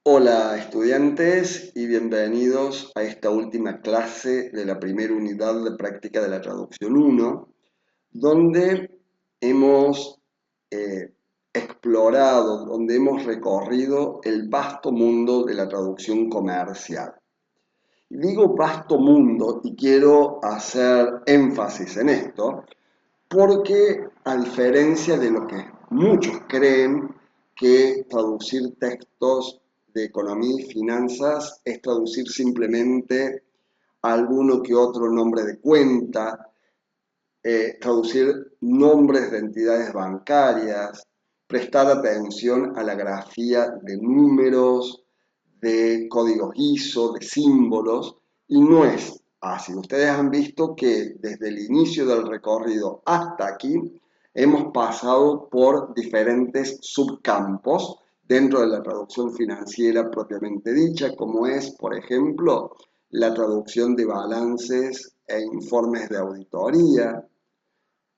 Hola estudiantes y bienvenidos a esta última clase de la primera unidad de práctica de la traducción 1, donde hemos explorado, donde hemos recorrido el vasto mundo de la traducción comercial. Y digo vasto mundo y quiero hacer énfasis en esto porque a diferencia de lo que muchos creen que traducir textos de economía y finanzas es traducir simplemente alguno que otro nombre de cuenta, traducir nombres de entidades bancarias, prestar atención a la grafía de números, de códigos ISO, de símbolos, y no es así. Ustedes han visto que desde el inicio del recorrido hasta aquí hemos pasado por diferentes subcampos dentro de la traducción financiera propiamente dicha, como es, por ejemplo, la traducción de balances e informes de auditoría,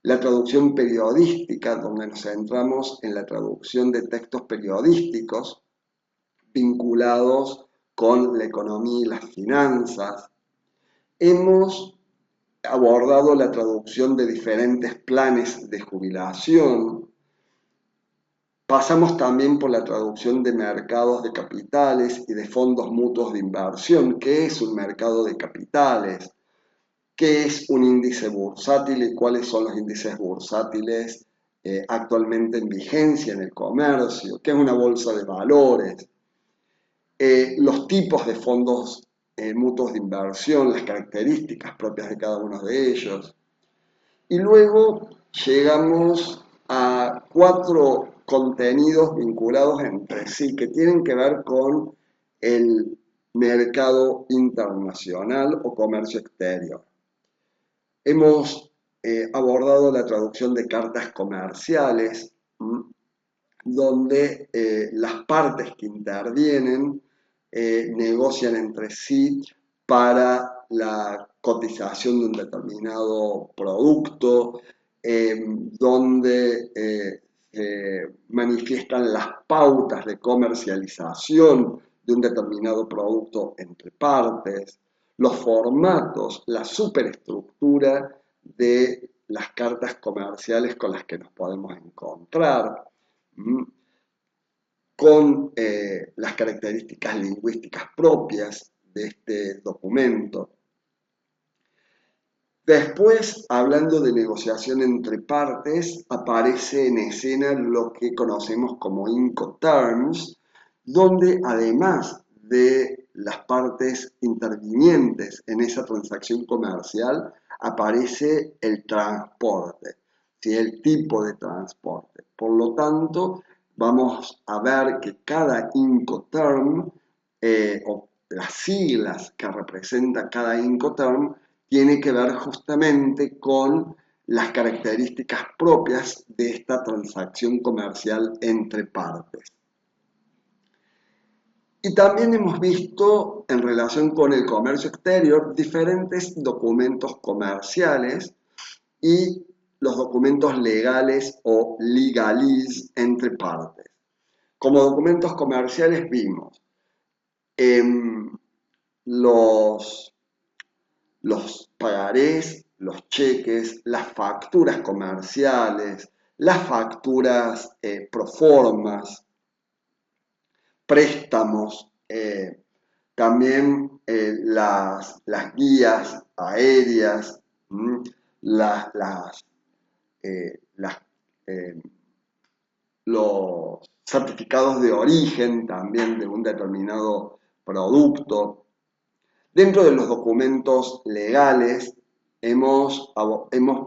la traducción periodística, donde nos centramos en la traducción de textos periodísticos vinculados con la economía y las finanzas. Hemos abordado la traducción de diferentes planes de jubilación. Pasamos también por la traducción de mercados de capitales y de fondos mutuos de inversión. ¿Qué es un mercado de capitales? ¿Qué es un índice bursátil y cuáles son los índices bursátiles actualmente en vigencia en el comercio? ¿Qué es una bolsa de valores? Los tipos de fondos mutuos de inversión, las características propias de cada uno de ellos. Y luego llegamos a 4 contenidos vinculados entre sí que tienen que ver con el mercado internacional o comercio exterior. Hemos abordado la traducción de cartas comerciales, donde las partes que intervienen negocian entre sí para la cotización de un determinado producto, donde se manifiestan las pautas de comercialización de un determinado producto entre partes, los formatos, la superestructura de las cartas comerciales con las que nos podemos encontrar, con las características lingüísticas propias de este documento. Después, hablando de negociación entre partes, aparece en escena lo que conocemos como Incoterms, donde además de las partes intervinientes en esa transacción comercial, aparece el transporte, ¿sí? El tipo de transporte. Por lo tanto, vamos a ver que cada Incoterm, o las siglas que representa cada Incoterm, tiene que ver justamente con las características propias de esta transacción comercial entre partes. Y también hemos visto, en relación con el comercio exterior, diferentes documentos comerciales y los documentos legales o legalese entre partes. Como documentos comerciales vimos los pagarés, los cheques, las facturas comerciales, las facturas proformas, préstamos, también las guías aéreas, las, las, las, los certificados de origen también de un determinado producto. Dentro de los documentos legales hemos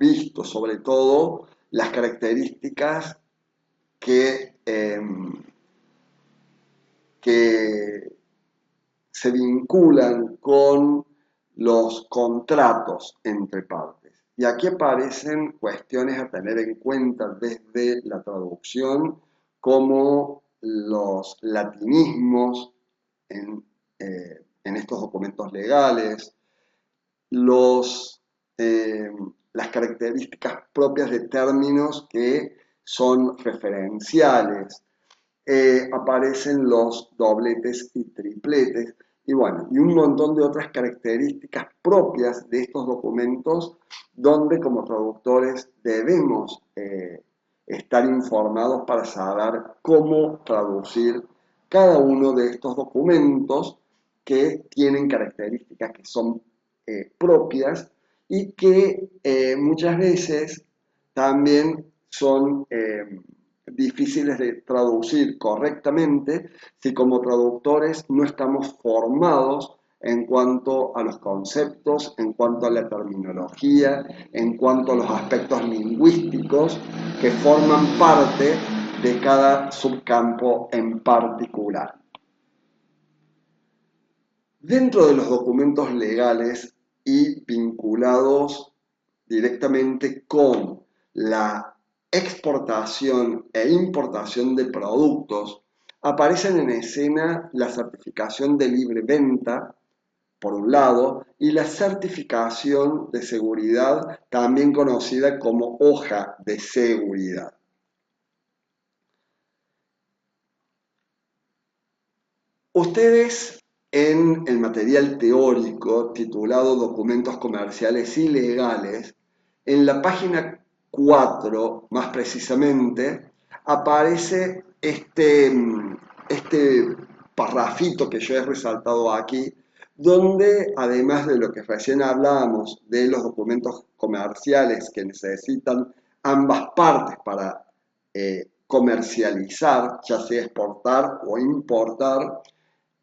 visto sobre todo las características que se vinculan con los contratos entre partes. Y aquí aparecen cuestiones a tener en cuenta desde la traducción, como los latinismos en estos documentos legales, las características propias de términos que son referenciales, aparecen los dobletes y tripletes, y bueno, y un montón de otras características propias de estos documentos donde como traductores debemos estar informados para saber cómo traducir cada uno de estos documentos que tienen características que son propias y que muchas veces también son difíciles de traducir correctamente si como traductores no estamos formados en cuanto a los conceptos, en cuanto a la terminología, en cuanto a los aspectos lingüísticos que forman parte de cada subcampo en particular. Dentro de los documentos legales y vinculados directamente con la exportación e importación de productos, aparecen en escena la certificación de libre venta, por un lado, y la certificación de seguridad, también conocida como hoja de seguridad. Ustedes en el material teórico titulado Documentos Comerciales y Legales, en la página 4, más precisamente, aparece este parrafito que yo he resaltado aquí, donde además de lo que recién hablábamos de los documentos comerciales que necesitan ambas partes para comercializar, ya sea exportar o importar,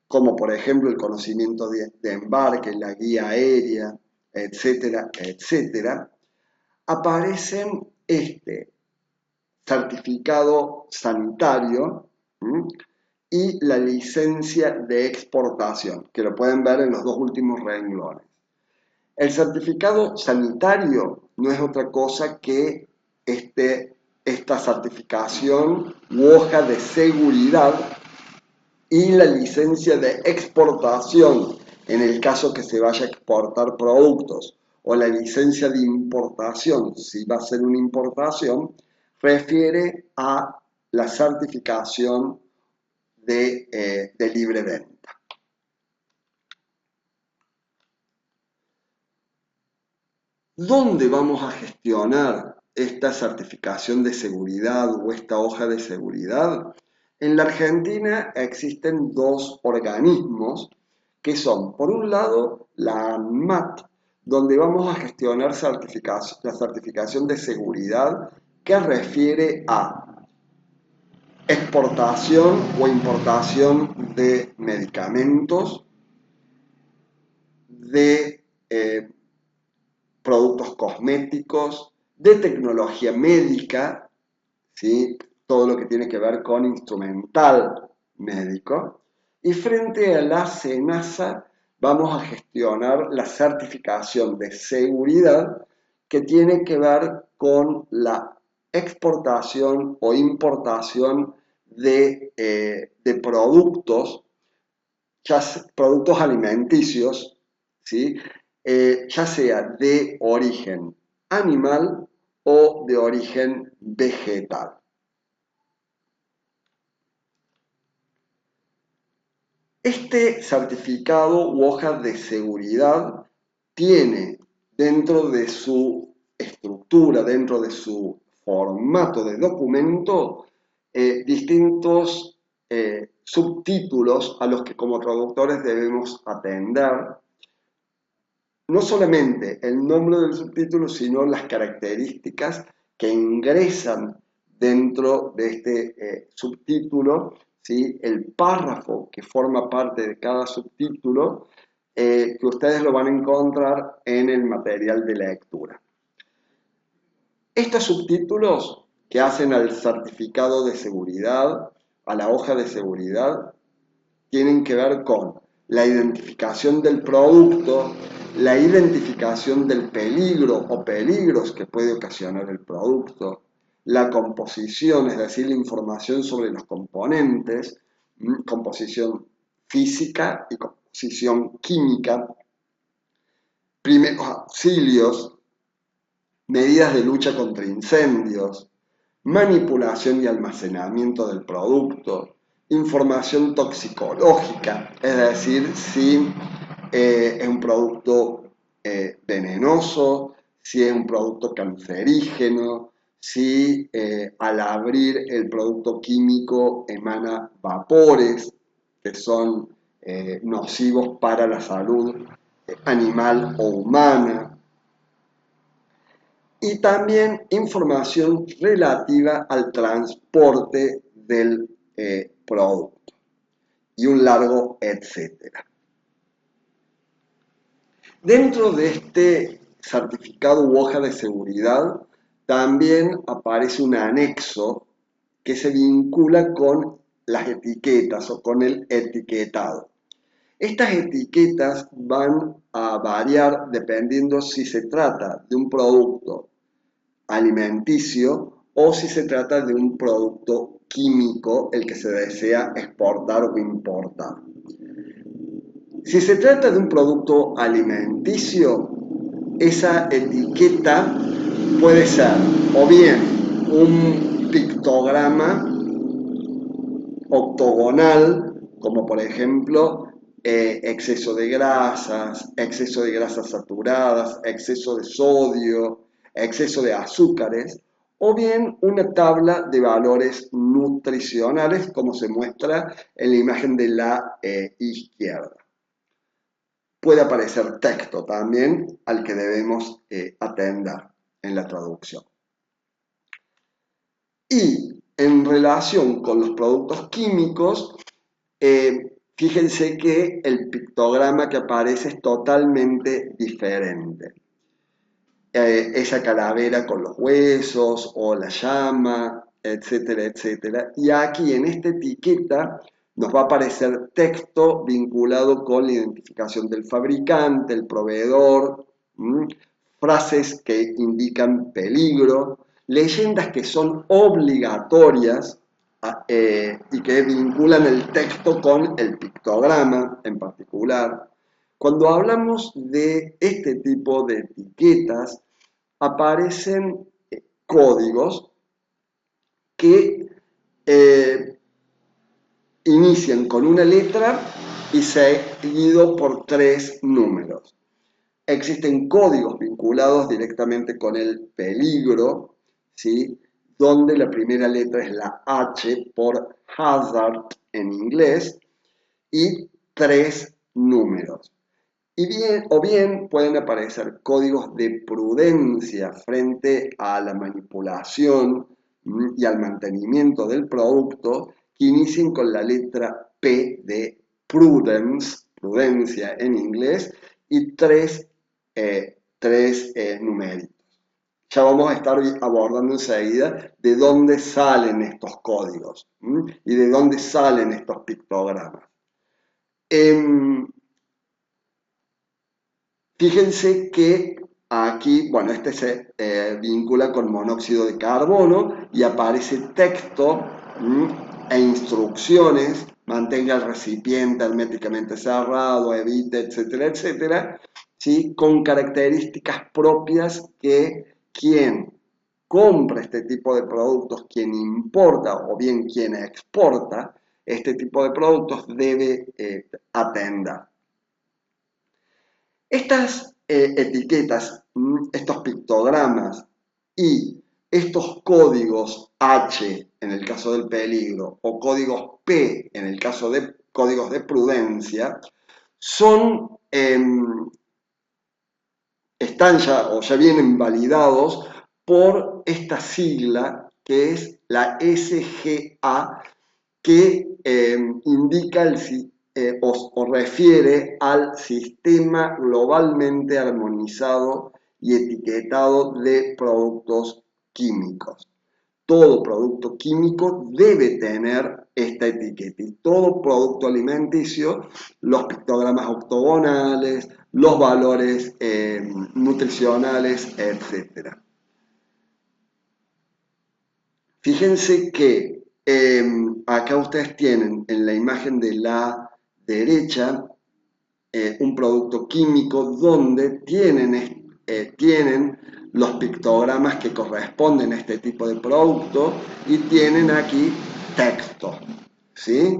como por ejemplo el conocimiento de embarque, la guía aérea, etcétera, etcétera, aparecen este certificado sanitario y la licencia de exportación, que lo pueden ver en los dos últimos renglones. El certificado sanitario no es otra cosa que esta certificación u hoja de seguridad, y la licencia de exportación en el caso que se vaya a exportar productos, o la licencia de importación si va a ser una importación, refiere a la certificación de libre venta. ¿Dónde vamos a gestionar esta certificación de seguridad o esta hoja de seguridad? En la Argentina existen dos organismos que son, por un lado, la ANMAT, donde vamos a gestionar la certificación de seguridad que refiere a exportación o importación de medicamentos, de productos cosméticos, de tecnología médica, ¿sí? Todo lo que tiene que ver con instrumental médico, y frente a la SENASA vamos a gestionar la certificación de seguridad que tiene que ver con la exportación o importación de productos, productos alimenticios, ¿sí? Ya sea de origen animal o de origen vegetal. Este certificado u hoja de seguridad tiene dentro de su estructura, dentro de su formato de documento, distintos subtítulos a los que como traductores debemos atender. No solamente el nombre del subtítulo, sino las características que ingresan dentro de este subtítulo, ¿sí? El párrafo que forma parte de cada subtítulo, que ustedes lo van a encontrar en el material de lectura. Estos subtítulos que hacen al certificado de seguridad, a la hoja de seguridad, tienen que ver con la identificación del producto, la identificación del peligro o peligros que puede ocasionar el producto, la composición, es decir, la información sobre los componentes, composición física y composición química, primeros auxilios, medidas de lucha contra incendios, manipulación y almacenamiento del producto, información toxicológica, es decir, si es un producto venenoso, si es un producto cancerígeno, si al abrir el producto químico emana vapores que son nocivos para la salud animal o humana, y también información relativa al transporte del producto y un largo etcétera. Dentro de este certificado u hoja de seguridad también aparece un anexo que se vincula con las etiquetas o con el etiquetado. Estas etiquetas van a variar dependiendo si se trata de un producto alimenticio o si se trata de un producto químico el que se desea exportar o importar. Si se trata de un producto alimenticio, esa etiqueta puede ser o bien un pictograma octogonal, como por ejemplo exceso de grasas saturadas, exceso de sodio, exceso de azúcares, o bien una tabla de valores nutricionales, como se muestra en la imagen de la izquierda. Puede aparecer texto también al que debemos atender en la traducción. Y en relación con los productos químicos, fíjense que el pictograma que aparece es totalmente diferente. Esa calavera con los huesos o la llama, etcétera, etcétera. Y aquí en esta etiqueta nos va a aparecer texto vinculado con la identificación del fabricante, el proveedor, frases que indican peligro, leyendas que son obligatorias y que vinculan el texto con el pictograma en particular. Cuando hablamos de este tipo de etiquetas, aparecen códigos que inician con una letra y seguido por 3 números. Existen códigos vinculados directamente con el peligro, ¿sí? Donde la primera letra es la H por hazard en inglés y 3 números. O bien pueden aparecer códigos de prudencia frente a la manipulación y al mantenimiento del producto que inicien con la letra P de prudence, prudencia en inglés, y 3 numeritos. Ya vamos a estar abordando enseguida de dónde salen estos códigos y de dónde salen estos pictogramas. Fíjense que aquí, bueno, este se vincula con monóxido de carbono y aparece texto e instrucciones, mantenga el recipiente herméticamente cerrado, evite, etcétera, etcétera, ¿sí? Con características propias que quien compra este tipo de productos, quien importa o bien quien exporta este tipo de productos debe atender. Estas etiquetas, estos pictogramas y estos códigos H en el caso del peligro o códigos P en el caso de códigos de prudencia son, están ya o ya vienen validados por esta sigla que es la SGA, que indica o refiere al sistema globalmente armonizado y etiquetado de productos químicos. Todo producto químico debe tener esta etiqueta y todo producto alimenticio, los pictogramas octogonales, los valores nutricionales, etc. Fíjense que acá ustedes tienen en la imagen de la derecha un producto químico donde tienen los pictogramas que corresponden a este tipo de producto y tienen aquí texto. ¿sí?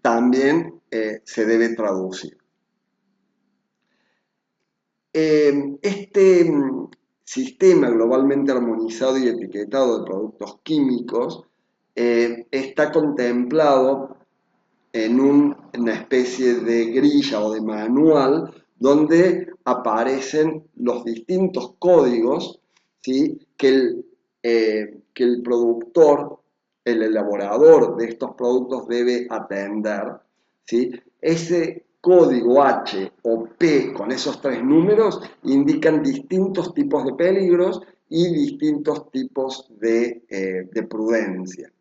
También se debe traducir. Este sistema globalmente armonizado y etiquetado de productos químicos está contemplado en una especie de grilla o de manual donde aparecen los distintos códigos, ¿sí? Que el productor, el elaborador de estos productos debe atender, ¿sí? Ese código H o P con esos tres números indican distintos tipos de peligros y distintos tipos de prudencia.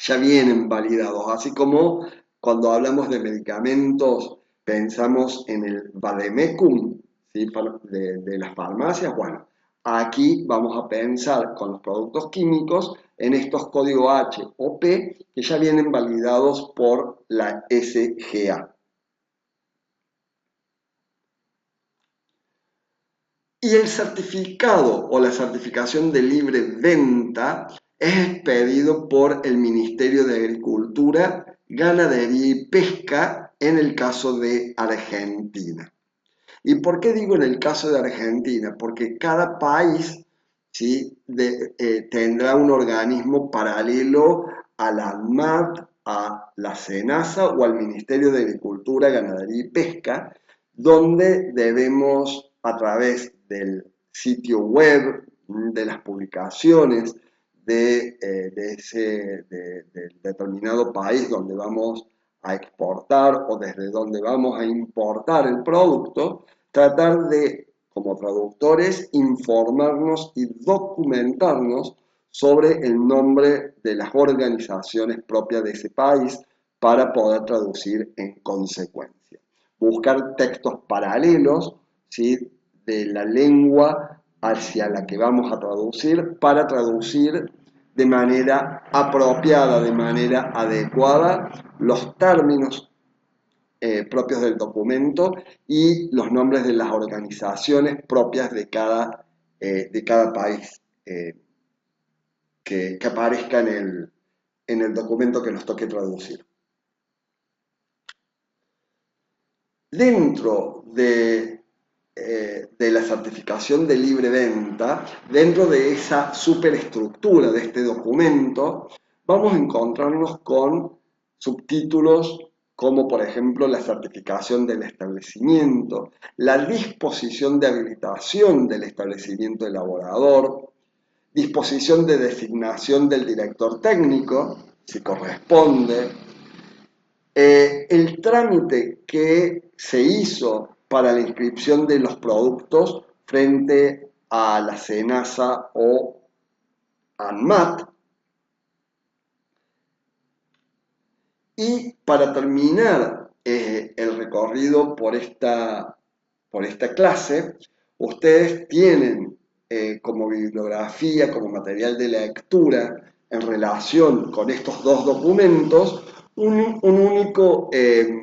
Ya vienen validados, así como cuando hablamos de medicamentos pensamos en el vademecum, ¿sí? de las farmacias. Bueno, aquí vamos a pensar con los productos químicos en estos códigos H o P que ya vienen validados por la SGA. Y el certificado o la certificación de libre venta es expedido por el Ministerio de Agricultura, Ganadería y Pesca en el caso de Argentina. ¿Y por qué digo en el caso de Argentina? Porque cada país, ¿sí? Tendrá un organismo paralelo a la ANMAT, a la SENASA o al Ministerio de Agricultura, Ganadería y Pesca, donde debemos, a través del sitio web, de las publicaciones del determinado país donde vamos a exportar o desde donde vamos a importar el producto, tratar de, como traductores, informarnos y documentarnos sobre el nombre de las organizaciones propias de ese país para poder traducir en consecuencia. Buscar textos paralelos, ¿sí? De la lengua hacia la que vamos a traducir para traducir de manera apropiada, de manera adecuada, los términos propios del documento y los nombres de las organizaciones propias de cada país que aparezca en el documento que nos toque traducir. Dentro de la certificación de libre venta, dentro de esa superestructura de este documento, vamos a encontrarnos con subtítulos como por ejemplo la certificación del establecimiento, la disposición de habilitación del establecimiento elaborador, disposición de designación del director técnico, si corresponde, el trámite que se hizo para la inscripción de los productos frente a la SENASA o ANMAT. Y para terminar el recorrido por esta clase, ustedes tienen como bibliografía, como material de lectura en relación con estos dos documentos, un único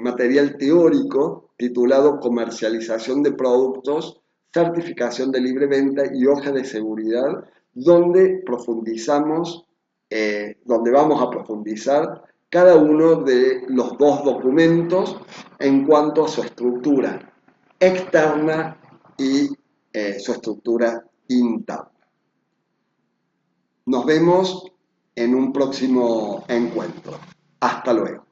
material teórico titulado Comercialización de Productos, Certificación de Libre Venta y Hoja de Seguridad, donde donde vamos a profundizar cada uno de los dos documentos en cuanto a su estructura externa y su estructura interna. Nos vemos en un próximo encuentro. Hasta luego.